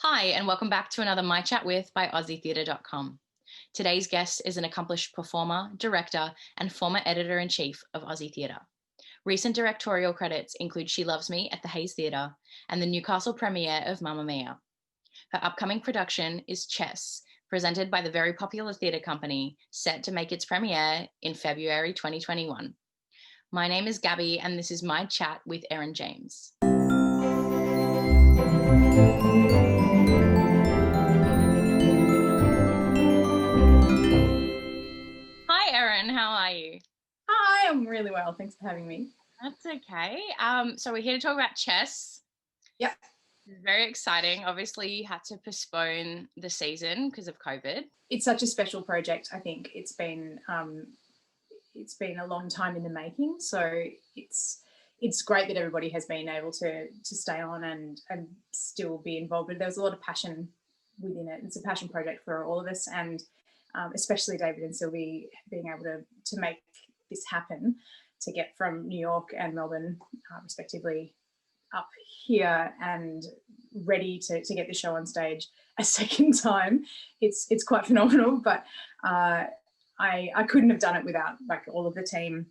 Hi, and welcome back to another My Chat With by AussieTheatre.com. Today's guest is an accomplished performer, director, and former editor-in-chief of Aussie Theatre. Recent directorial credits include She Loves Me at the Hayes Theatre and the Newcastle premiere of Mamma Mia. Her upcoming production is Chess, presented by the very popular theatre company, set to make its premiere in February 2021. My name is Gabi, and this is My Chat with Erin James. Hi, Erin. How are you? Hi, I'm really well. Thanks for having me. That's okay. So we're here to talk about chess. Yep. It's very exciting. Obviously, you had to postpone the season because of COVID. It's such a special project. I think it's been a long time in the making. So it's great that everybody has been able to stay on and still be involved. But there was a lot of passion within it. It's a passion project for all of us, and especially David and Sylvie being able to make this happen, to get from New York and Melbourne, respectively, up here and ready to get the show on stage a second time. It's quite phenomenal, but I couldn't have done it without like all of the team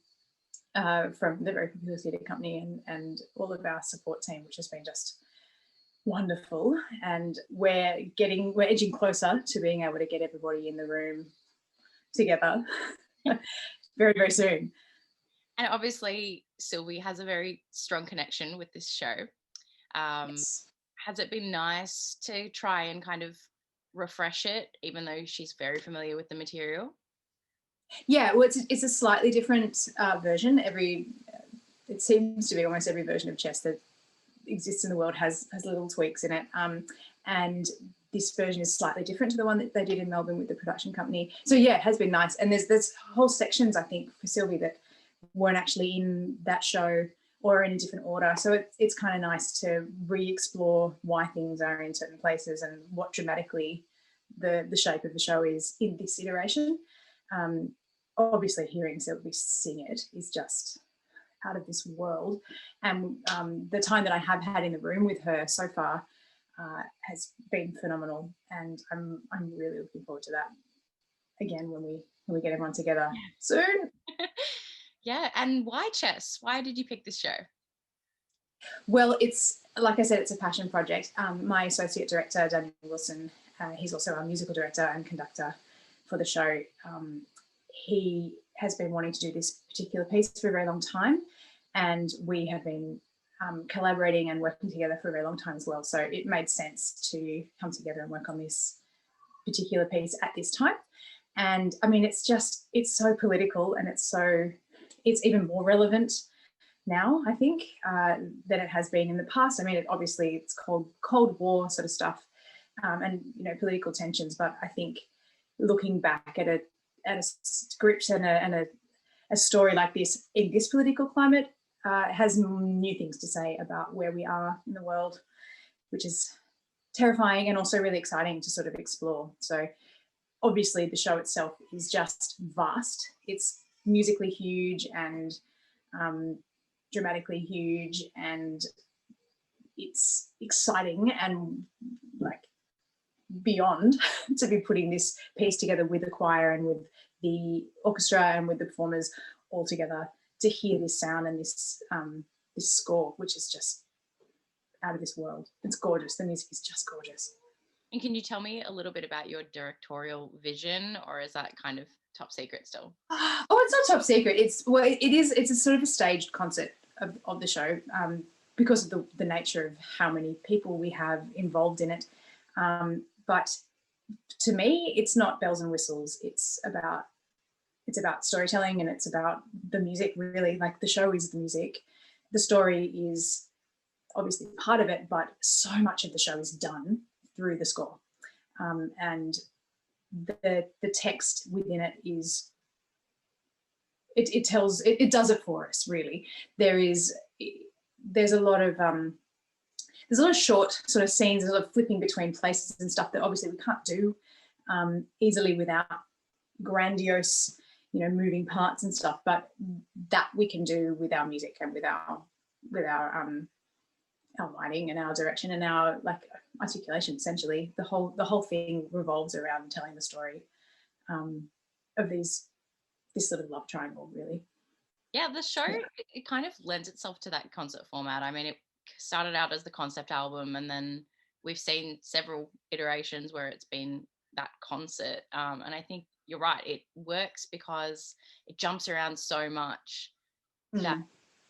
from the very popular theatre company and all of our support team, which has been just wonderful. And we're edging closer to being able to get everybody in the room together very, very soon. And obviously, Sylvie has a very strong connection with this show. Yes. Has it been nice to try and kind of refresh it, even though she's very familiar with the material? Yeah, well, it's a slightly different version. It seems to be almost every version of chess that exists in the world has little tweaks in it. And this version is slightly different to the one that they did in Melbourne with the production company. So yeah, it has been nice. And there's whole sections, I think, for Sylvie that weren't actually in that show or in a different order. So it's kind of nice to re-explore why things are in certain places and what dramatically the shape of the show is in this iteration. Obviously, hearing Sylvie sing it is just out of this world. And the time that I have had in the room with her so far has been phenomenal. And I'm really looking forward to that again when we get everyone together soon. Yeah, and why chess? Why did you pick this show? Well, it's like I said, it's a passion project. My associate director, Daniel Wilson, he's also our musical director and conductor for the show. He has been wanting to do this particular piece for a very long time, and we have been collaborating and working together for a very long time as well. So it made sense to come together and work on this particular piece at this time. And I mean, it's so political, and it's even more relevant now, I think, than it has been in the past. I mean, it's Cold War sort of stuff, and political tensions. But I think looking back at a script and a story like this in this political climate has new things to say about where we are in the world, which is terrifying and also really exciting to sort of explore. So obviously the show itself is just vast. It's musically huge and dramatically huge, and it's exciting and like beyond to be putting this piece together with the choir and with the orchestra and with the performers all together to hear this sound and this score, which is just out of this world. It's gorgeous. The music is just gorgeous. And can you tell me a little bit about your directorial vision, or is that kind of top secret still? Oh, it's not top secret. It's a sort of a staged concert of the show, because of the nature of how many people we have involved in it. But to me, it's not bells and whistles. It's about storytelling, and it's about the music, really. Like, the show is the music. The story is obviously part of it, but so much of the show is done through the score. And the text within it is, it does it for us, really. There's a lot of short sort of scenes, a lot of flipping between places and stuff that obviously we can't do easily without grandiose, moving parts and stuff, but that we can do with our music and with our our lighting and our direction and our like articulation. Essentially, the whole thing revolves around telling the story of this sort of love triangle, really. Yeah, the show, it kind of lends itself to that concert format. I mean, it started out as the concept album, and then we've seen several iterations where it's been that concert. And I think you're right, it works because it jumps around so much that,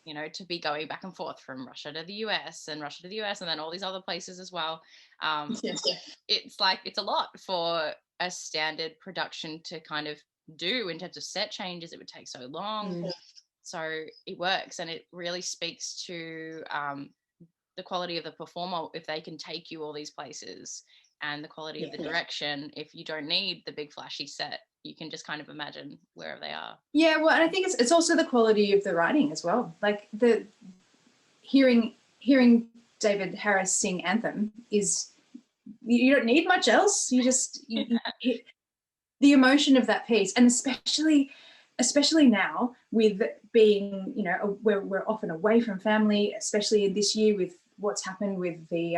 you know, to be going back and forth from Russia to the US and Russia to the US and then all these other places as well. It's like, it's a lot for a standard production to kind of do in terms of set changes. It would take so long. So it works, and it really speaks to the quality of the performer if they can take you all these places, and the quality of the direction if you don't need the big flashy set. You can just kind of imagine wherever they are. Yeah, well, and I think it's also the quality of the writing as well. Like the hearing David Harris sing Anthem is, you don't need much else. You just the emotion of that piece, and especially now with being, you know, we're often away from family, especially in this year with what's happened with the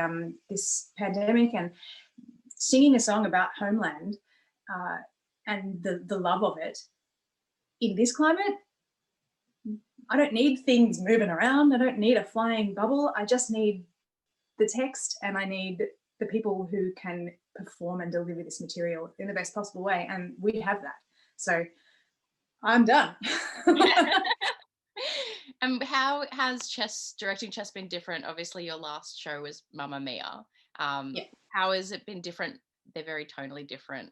this pandemic, and singing a song about homeland and the love of it in this climate. I don't need things moving around. I don't need a flying bubble. I just need the text, and I need the people who can perform and deliver this material in the best possible way, and we have that. So I'm done. And how has directing chess been different? Obviously, your last show was Mamma Mia. How has it been different? They're very tonally different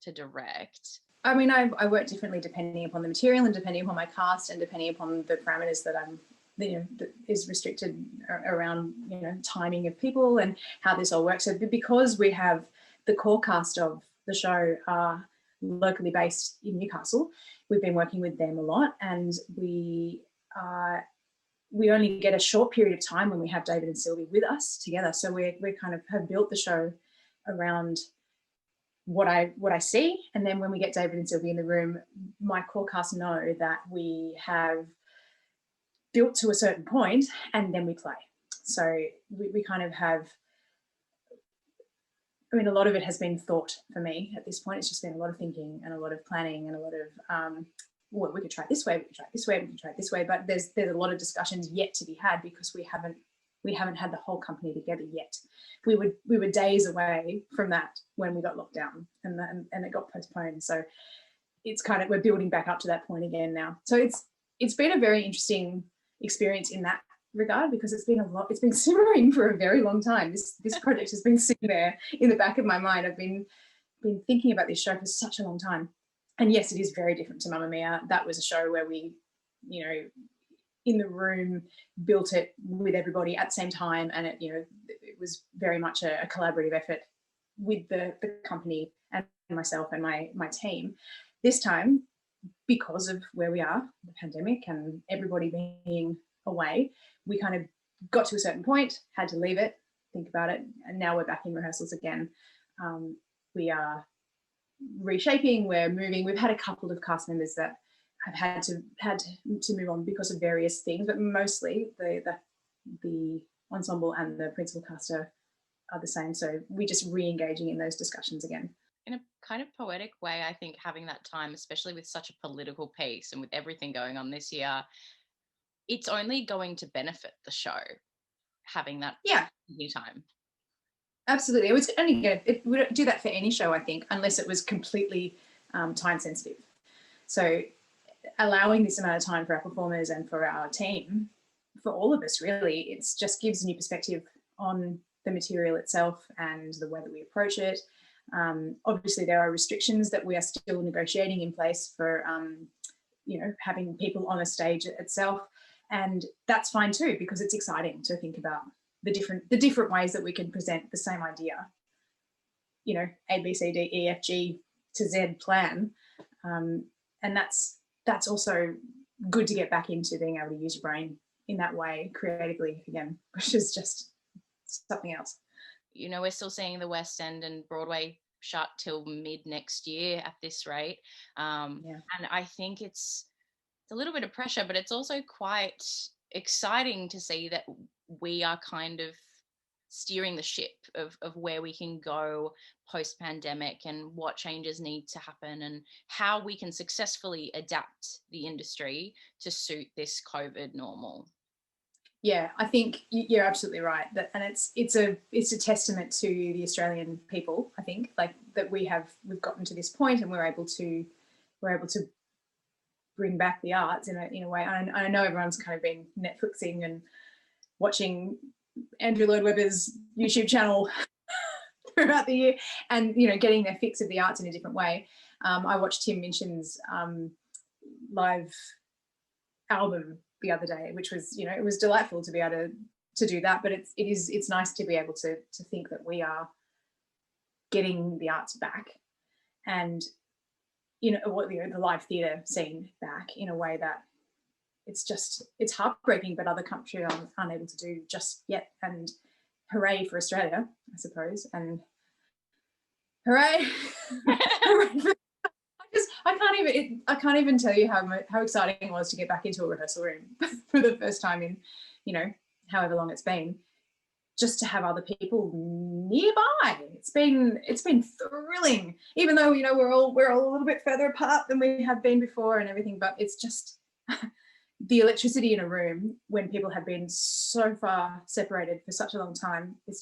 to direct. I mean, I work differently depending upon the material and depending upon my cast and depending upon the parameters that I'm, you know, that is restricted around, you know, timing of people and how this all works. So because we have the core cast of the show are locally based in Newcastle, we've been working with them a lot, and we only get a short period of time when we have David and Sylvie with us together. So we kind of have built the show around what I see, and then when we get David and Sylvie in the room, my core cast know that we have built to a certain point, and then we play. So we kind of have, I mean, a lot of it has been thought for me at this point. It's just been a lot of thinking and a lot of planning and a lot of well, we could try it this way, we could try it this way, we could try it this way, but there's a lot of discussions yet to be had because we haven't had the whole company together yet. We were days away from that when we got locked down, and it got postponed. So it's kind of, we're building back up to that point again now. So it's been a very interesting experience in that regard, because it's been simmering for a very long time. This project has been sitting there in the back of my mind. I've been thinking about this show for such a long time. And yes, it is very different to Mamma Mia. That was a show where we, you know, in the room built it with everybody at the same time, and it, you know, it was very much a collaborative effort with the company and myself and my team. This time, because of where we are, the pandemic and everybody being away, we kind of got to a certain point, had to leave it, think about it, and now we're back in rehearsals again. We are reshaping, we're moving. We've had a couple of cast members that have had to move on because of various things, but mostly the ensemble and the principal cast are the same. So we're just re-engaging in those discussions again. In a kind of poetic way, I think having that time, especially with such a political piece and with everything going on this year, it's only going to benefit the show having that new time. Absolutely. It was only good. We don't do that for any show, I think, unless it was completely time sensitive. So allowing this amount of time for our performers and for our team, for all of us really, it just gives a new perspective on the material itself and the way that we approach it. Obviously, there are restrictions that we are still negotiating in place for, you know, having people on a stage itself, and that's fine too, because it's exciting to think about the different ways that we can present the same idea. You know, A, B, C, D, E, F, G to Z plan, and that's also good to get back into being able to use your brain in that way creatively again, which is just something else. You know, we're still seeing the West End and Broadway shut till mid next year at this rate. And I think it's a little bit of pressure, but it's also quite exciting to see that we are kind of steering the ship of where we can go post-pandemic and what changes need to happen and how we can successfully adapt the industry to suit this COVID normal. Yeah, I think you're absolutely right. And it's a testament to the Australian people. I think like that we've gotten to this point and we're able to bring back the arts in a way. And I know everyone's kind of been Netflixing and watching Andrew Lloyd Webber's YouTube channel throughout the year, and getting their fix of the arts in a different way. I watched Tim Minchin's live album the other day, which was, it was delightful to be able to do that. But it's nice to be able to think that we are getting the arts back, and the live theatre scene back in a way that it's heartbreaking, but other countries are unable to do just yet. And hooray for Australia, I suppose, and hooray! Hooray for I can't even tell you how exciting it was to get back into a rehearsal room for the first time in, however long it's been, just to have other people nearby. It's been thrilling, even though, we're all a little bit further apart than we have been before and everything, but it's just the electricity in a room when people have been so far separated for such a long time. It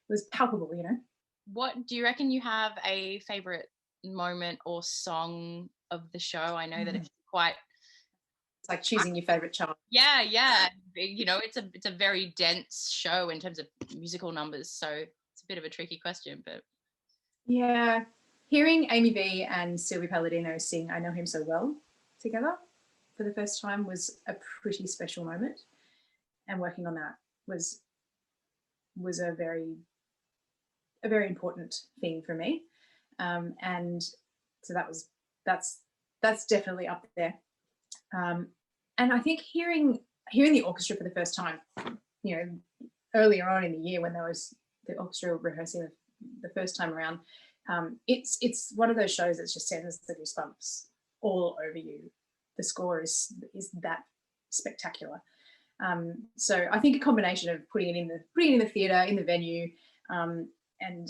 was palpable, What do you reckon you have a favorite moment or song of the show? I know that it's like choosing your favorite child. Yeah. It's a very dense show in terms of musical numbers, so it's a bit of a tricky question. But yeah, hearing Amy V and Sylvie Palladino sing I Know Him So Well together for the first time was a pretty special moment, and working on that was a very important thing for me. And so that's definitely up there. And I think hearing the orchestra for the first time, earlier on in the year when there was the orchestra rehearsing the first time around, it's one of those shows that just sends the goosebumps all over you. The score is that spectacular. So I think a combination of putting it in the theatre, in the venue, and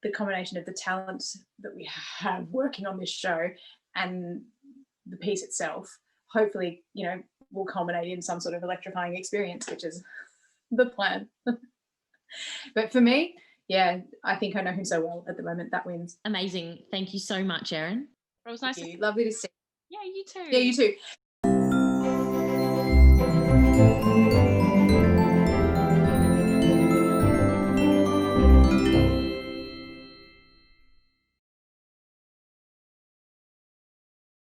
the combination of the talent that we have working on this show and the piece itself, hopefully, will culminate in some sort of electrifying experience, which is the plan. But for me, yeah, I think I Know Him So Well at the moment. That wins. Amazing. Thank you so much, Erin. It was nice. Lovely to see you. Yeah, you too. Yeah, you too.